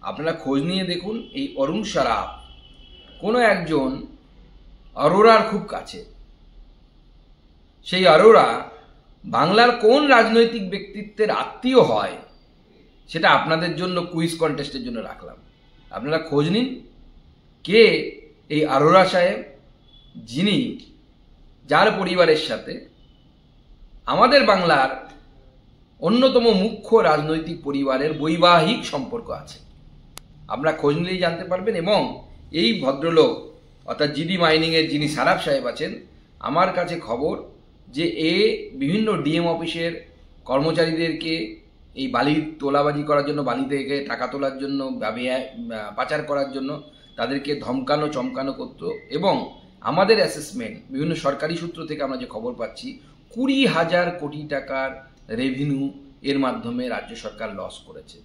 আপনারা খোঁজ নিয়ে দেখুন, এই অরুণ সারাফ কোনো একজন অরোরার খুব কাছে। সেই অরোরা বাংলার কোন রাজনৈতিক ব্যক্তিত্বের আত্মীয় হয় সেটা আপনাদের জন্য কুইজ কন্টেস্টের জন্য রাখলাম। আপনারা খোঁজ নিন কে এই অরোরা সাহেব, যিনি যার পরিবারের সাথে আমাদের বাংলার অন্যতম মুখ্য রাজনৈতিক পরিবারের বৈবাহিক সম্পর্ক আছে। আপনারা খোঁজ নিলেই জানতে পারবেন। এবং এই ভদ্রলোক অর্থাৎ জিডি মাইনিংয়ের যিনি সারাফ সাহেব আছেন, আমার কাছে খবর যে বিভিন্ন ডিএম অফিসের কর্মচারীদেরকে এই বালি তোলাবাজি করার জন্য, বালি থেকে টাকা তোলার জন্য, পাচার করার জন্য তাদেরকে ধমকানো চমকানো করতো। এবং আমাদের অ্যাসেসমেন্ট বিভিন্ন সরকারি সূত্র থেকে আমরা যে খবর পাচ্ছি 20,000 কোটি টাকার রেভিনিউ এর মাধ্যমে রাজ্য সরকার লস করেছে।